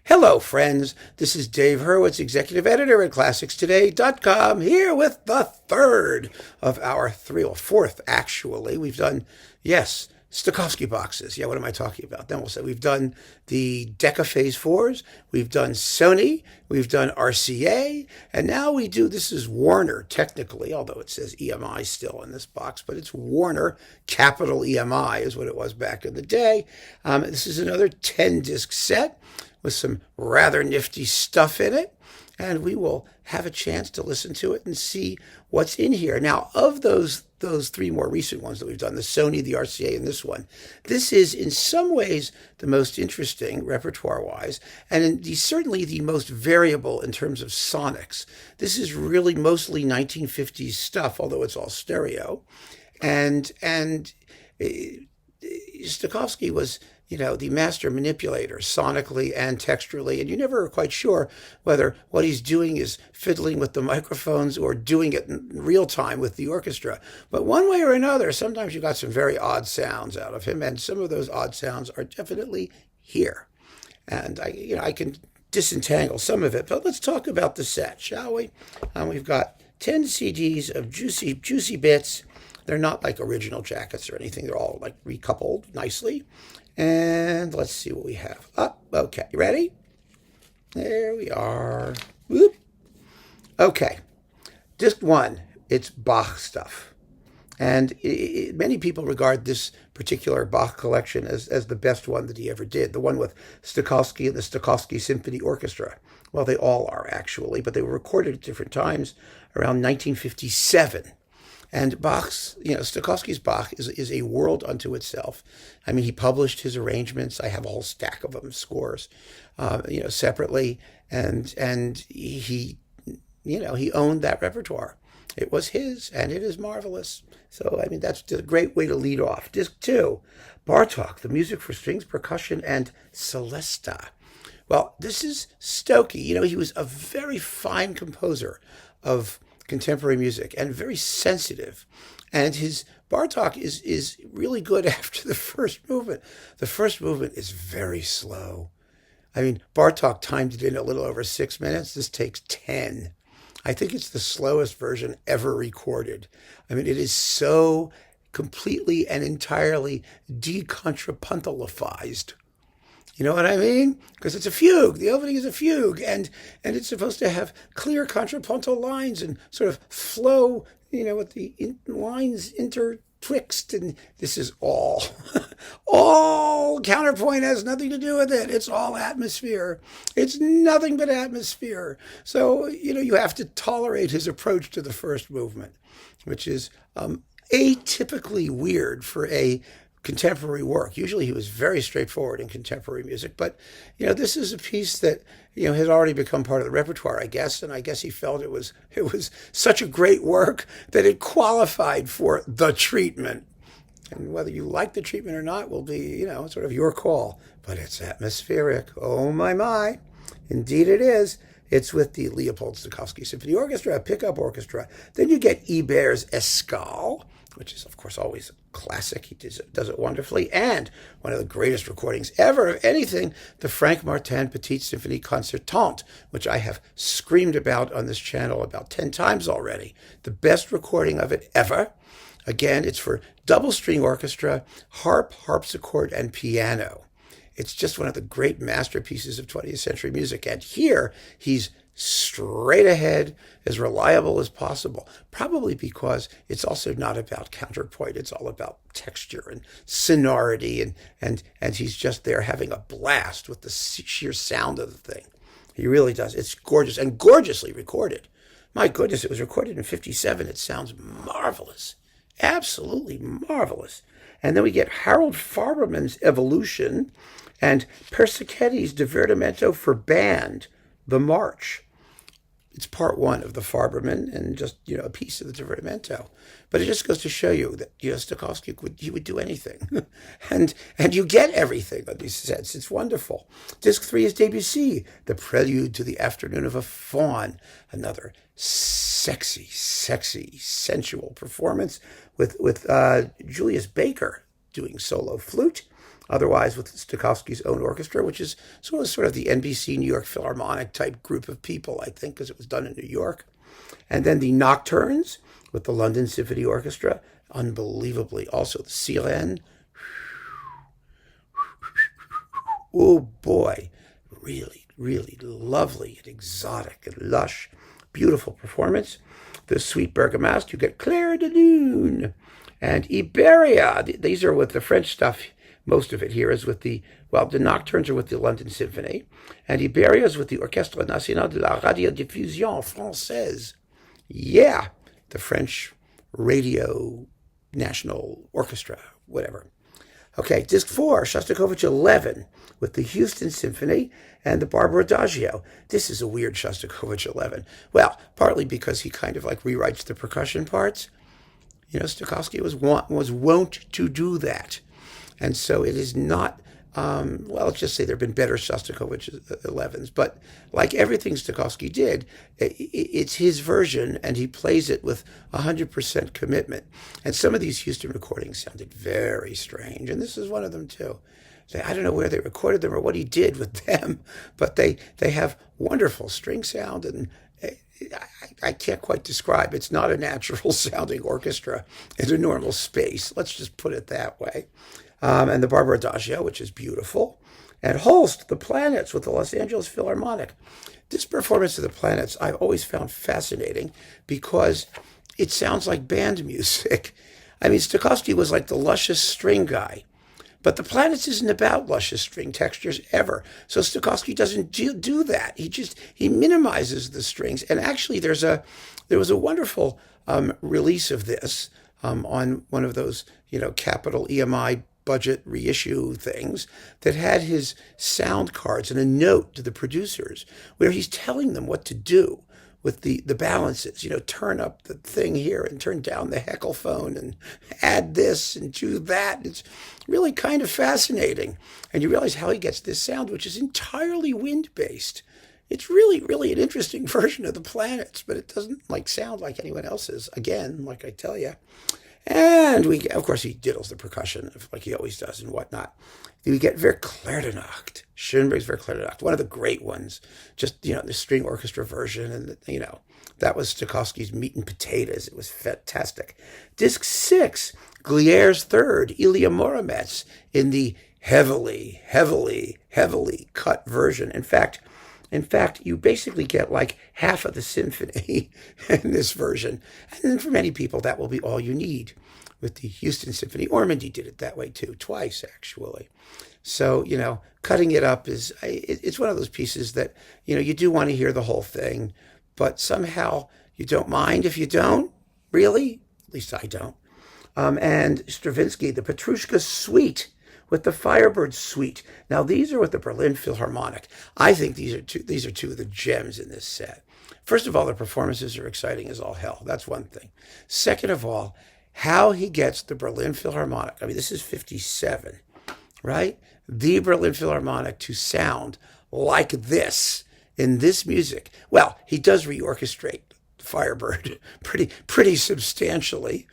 Hello, friends. This is Dave Hurwitz, executive editor at ClassicsToday.com, here with the third of our fourth, actually. We've done, yes, Stokowski boxes. Yeah, what am I talking about? Then we'll say we've done the Decca Phase 4s, we've done Sony, we've done RCA, and now we do, this is Warner, technically, although it says EMI still in this box, but it's Warner, capital EMI is what it was back in the day. This is another 10-disc set with some rather nifty stuff in it, and we will have a chance to listen to it and see what's in here. Now, of those three more recent ones that we've done, the Sony, the RCA, and this one, this is in some ways the most interesting repertoire-wise, and certainly the most variable in terms of sonics. This is really mostly 1950s stuff, although it's all stereo, and Stokowski was, the master manipulator sonically and texturally, and you never are quite sure whether what he's doing is fiddling with the microphones or doing it in real time with the orchestra. But one way or another, sometimes you got some very odd sounds out of him, and some of those odd sounds are definitely here. And I can disentangle some of it, but let's talk about the set, shall we? We've got 10 CDs of juicy bits. They're not like original jackets or anything. They're all like recoupled nicely. And let's see what we have. Okay, you ready? There we are. Whoop. Okay, disc 1, it's Bach stuff. And many people regard this particular Bach collection as the best one that he ever did, the one with Stokowski and the Stokowski Symphony Orchestra. Well, they all are, actually, but they were recorded at different times around 1957. And Bach's, Stokowski's Bach is a world unto itself. I mean, he published his arrangements. I have a whole stack of them, scores, separately. And he owned that repertoire. It was his, and it is marvelous. So, that's a great way to lead off. Disc 2, Bartók, the music for strings, percussion, and celesta. Well, this is Stokey. He was a very fine composer of contemporary music and very sensitive, and his Bartók is really good after the first movement. The first movement is very slow. Bartók timed it in a little over 6 minutes. This takes 10. I think it's the slowest version ever recorded. It is so completely and entirely decontrapuntalized. You know what I mean? Because it's a fugue. The opening is a fugue, and it's supposed to have clear contrapuntal lines and sort of flow, with the lines intertwixt. And this is all counterpoint, has nothing to do with it. It's all atmosphere. It's nothing but atmosphere. So, you have to tolerate his approach to the first movement, which is atypically weird for a contemporary work. Usually he was very straightforward in contemporary music, but this is a piece that has already become part of the repertoire, I guess, and I guess he felt it was such a great work that it qualified for the treatment. And whether you like the treatment or not will be, sort of your call. But it's atmospheric. Oh my. Indeed it is. It's with the Leopold Stokowski Symphony Orchestra, a pickup orchestra. Then you get Iber's Escale, which is, of course, always a classic. He does it wonderfully. And one of the greatest recordings ever of anything, the Frank Martin Petite Symphony Concertante, which I have screamed about on this channel about 10 times already. The best recording of it ever. Again, it's for double string orchestra, harp, harpsichord, and piano. It's just one of the great masterpieces of 20th century music. And here, he's straight ahead, as reliable as possible, probably because it's also not about counterpoint. It's all about texture and sonority, and he's just there having a blast with the sheer sound of the thing. He really does. It's gorgeous and gorgeously recorded. My goodness, it was recorded in 57. It sounds marvelous. Absolutely marvelous. And then we get Harold Farberman's Evolution and Persichetti's Divertimento for Band, the March. It's part 1 of the Farberman and just, a piece of the Divertimento. But it just goes to show you that, Stokowski would do anything. and you get everything on these sets. It's wonderful. Disc 3 is Debussy, the Prelude to the Afternoon of a Faun. Another sexy, sensual performance with Julius Baker doing solo flute. otherwise with Stokowski's own orchestra, which is sort of the NBC New York Philharmonic type group of people, I think, because it was done in New York. And then the Nocturnes with the London Symphony Orchestra, unbelievably. Also the Sirène. Oh boy, really, really lovely and exotic and lush, beautiful performance. The Suite Bergamasque, you get Clair de Lune. And Iberia, these are with the French stuff. Most of it here is with the Nocturnes are with the London Symphony. And Iberia is with the Orchestre National de la Radiodiffusion Française. Yeah, the French Radio National Orchestra, whatever. Okay, disc 4, Shostakovich 11, with the Houston Symphony and the Barber Adagio. This is a weird Shostakovich 11. Well, partly because he kind of like rewrites the percussion parts. You know, Stokowski was wont to do that. And so it is not, let's just say there have been better Shostakovich 11s. But like everything Stokowski did, it's his version, and he plays it with 100% commitment. And some of these Houston recordings sounded very strange, and this is one of them too. I don't know where they recorded them or what he did with them, but they have wonderful string sound, and I can't quite describe. It's not a natural sounding orchestra in a normal space. Let's just put it that way. And the Barber Adagio, which is beautiful. And Holst, the Planets with the Los Angeles Philharmonic. This performance of the Planets I've always found fascinating because it sounds like band music. I mean, Stokowski was like the luscious string guy. But the Planets isn't about luscious string textures ever. So Stokowski doesn't do that. He minimizes the strings. And actually there was a wonderful release of this on one of those, capital EMI budget reissue things that had his sound cards and a note to the producers where he's telling them what to do with the balances, turn up the thing here and turn down the Heckle phone and add this and do that. It's really kind of fascinating. And you realize how he gets this sound, which is entirely wind-based. It's really, really an interesting version of the Planets, but it doesn't sound like anyone else's, again, like I tell you. And of course, he diddles the percussion like he always does and whatnot. We get Verklartenacht, Schoenberg's Verklartenacht, one of the great ones. Just, the string orchestra version. And, that was Stokowski's meat and potatoes. It was fantastic. Disc 6, Glier's Third, Ilya Muromets, in the heavily, heavily, heavily cut version. In fact, you basically get like half of the symphony in this version. And then for many people, that will be all you need with the Houston Symphony. Ormandy did it that way too, twice actually. So, cutting it up it's one of those pieces that, you do want to hear the whole thing, but somehow you don't mind if you don't, really? At least I don't. And Stravinsky, the Petrushka Suite, with the Firebird Suite. Now, these are with the Berlin Philharmonic. I think these are two of the gems in this set. First of all, the performances are exciting as all hell. That's one thing. Second of all, how he gets the Berlin Philharmonic. I mean, this is 57, right? The Berlin Philharmonic to sound like this in this music. Well, he does reorchestrate Firebird pretty substantially.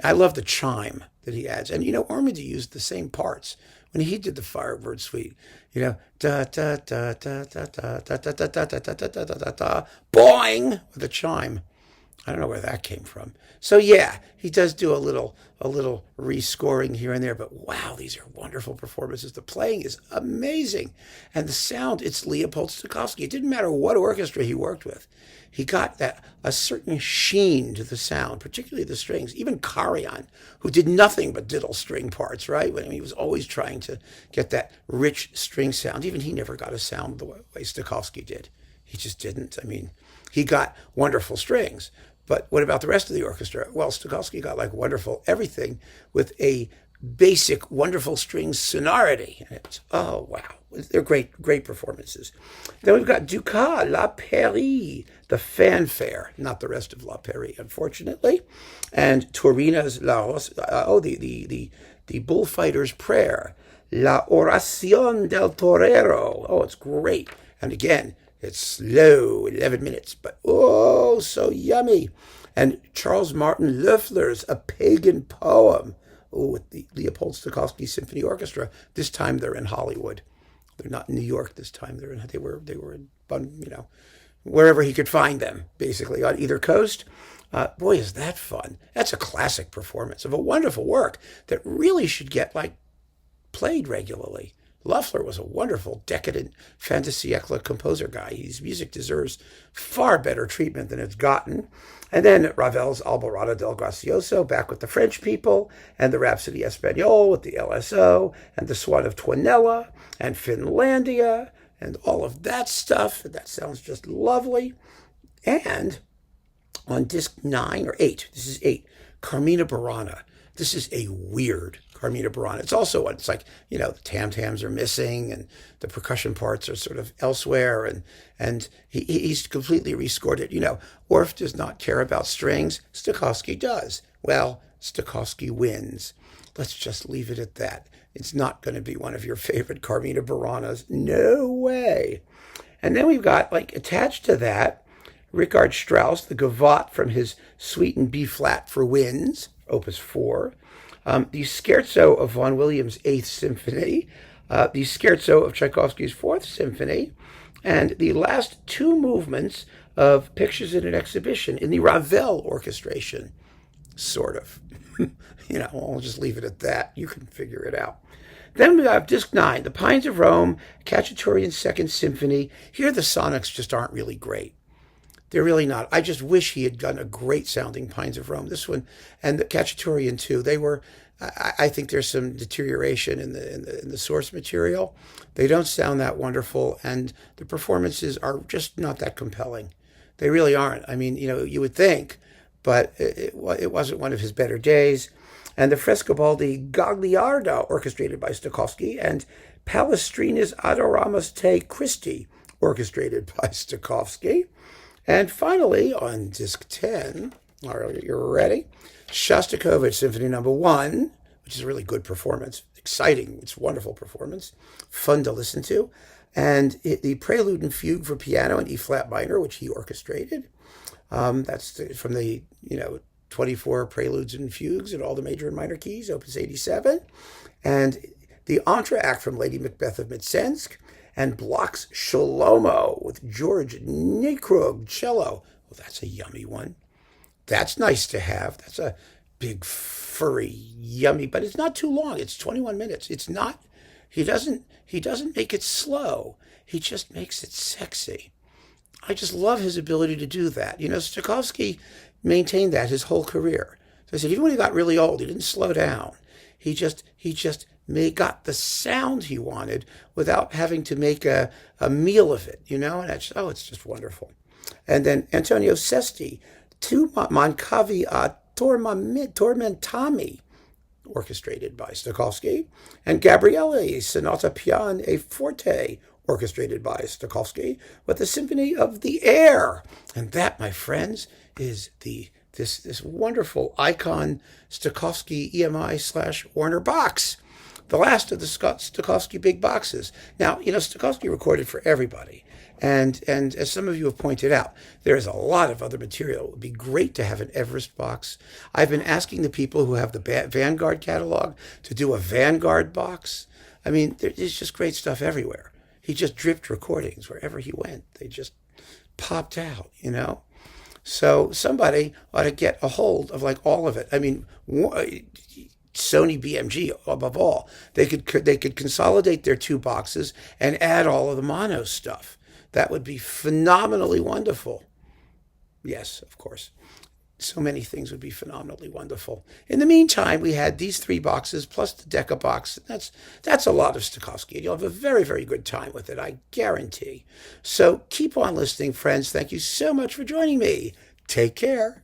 I love the chime that he adds. And, Ormandy used the same parts when he did the Firebird Suite. Da da da da da da da da da da da da da da da da, boing, with a chime. I don't know where that came from. So yeah, he does do a little rescoring here and there, but wow, these are wonderful performances. The playing is amazing. And the sound, it's Leopold Stokowski. It didn't matter what orchestra he worked with. He got a certain sheen to the sound, particularly the strings. Even Karajan, who did nothing but diddle string parts, right? When he was always trying to get that rich string sound. Even he never got a sound the way Stokowski did. He just didn't. I mean, he got wonderful strings. But what about the rest of the orchestra? Well, Stokowski got wonderful everything with a basic, wonderful string sonority. And it's, oh, wow. They're great performances. Then we've got Dukas, La Pairie, the fanfare, not the rest of La Pairie, unfortunately. And Turina's the bullfighter's prayer, La Oración del Torero. Oh, it's great. And again, it's slow, 11 minutes, but oh, so yummy. And Charles Martin Loeffler's A Pagan Poem. with the Leopold Stokowski Symphony Orchestra. This time they're in Hollywood. They're not in New York this time. They were in, wherever he could find them, basically on either coast. Boy, is that fun! That's a classic performance of a wonderful work that really should get played regularly. Loeffler was a wonderful, decadent fin de siècle composer guy. His music deserves far better treatment than it's gotten. And then Ravel's Alborada del Gracioso, back with the French people, and the Rhapsody Espagnole with the LSO, and the Swan of Tuonela, and Finlandia, and all of that stuff. That sounds just lovely. And on disc 9 or 8, this is 8, Carmina Burana. This is a weird Carmina Burana. It's like, the tam-tams are missing and the percussion parts are sort of elsewhere, and he's completely rescored it. Orff does not care about strings. Stokowski does. Well, Stokowski wins. Let's just leave it at that. It's not going to be one of your favorite Carmina Buranas. No way. And then we've got, attached to that, Richard Strauss, the Gavotte from his Suite in B-flat for winds, Opus 4, the Scherzo of Vaughan Williams' 8th Symphony, the Scherzo of Tchaikovsky's 4th Symphony, and the last 2 movements of Pictures in an Exhibition in the Ravel orchestration, sort of. I'll just leave it at that. You can figure it out. Then we have Disc 9, The Pines of Rome, Cacciatorian 2nd Symphony. Here the sonics just aren't really great. They're really not. I just wish he had done a great sounding Pines of Rome. This one and the Cacciatorian too. They were. I think there's some deterioration in the source material. They don't sound that wonderful, and the performances are just not that compelling. They really aren't. I mean, you would think, but it wasn't one of his better days. And the Frescobaldi Gagliarda, orchestrated by Stokowski, and Palestrina's Adoramus Te Christi, orchestrated by Stokowski. And finally, on disc 10, are you ready? Shostakovich Symphony No. 1, which is a really good performance. Exciting. It's a wonderful performance. Fun to listen to. And the Prelude and Fugue for piano in E-flat minor, which he orchestrated. That's from the, 24 preludes and fugues in all the major and minor keys, Opus 87. And the entr'acte from Lady Macbeth of Mtsensk. And Bloch's Shlomo with George Nekrug cello. Well, that's a yummy one. That's nice to have. That's a big, furry, yummy, but it's not too long. It's 21 minutes. It's not, he doesn't make it slow. He just makes it sexy. I just love his ability to do that. Stokowski maintained that his whole career. So I said, even when he got really old, he didn't slow down. He just got the sound he wanted without having to make a meal of it, and it's just wonderful. And then Antonio Sesti, Tu Mancavi a Tormentami, orchestrated by Stokowski, and Gabriele Sonata Pian e Forte, orchestrated by Stokowski, with the Symphony of the Air. And that, my friends, is this wonderful icon Stokowski EMI/Warner box. The last of the Stokowski big boxes. Now, Stokowski recorded for everybody. And as some of you have pointed out, there is a lot of other material. It would be great to have an Everest box. I've been asking the people who have the Vanguard catalog to do a Vanguard box. I mean, there's just great stuff everywhere. He just dripped recordings wherever he went. They just popped out, So somebody ought to get a hold of all of it. I mean, Sony BMG above all. They could consolidate their 2 boxes and add all of the mono stuff. That would be phenomenally wonderful. Yes, of course. So many things would be phenomenally wonderful. In the meantime, we had these 3 boxes plus the Decca box. That's a lot of Stokowski. You'll have a very, very good time with it, I guarantee. So keep on listening, friends. Thank you so much for joining me. Take care.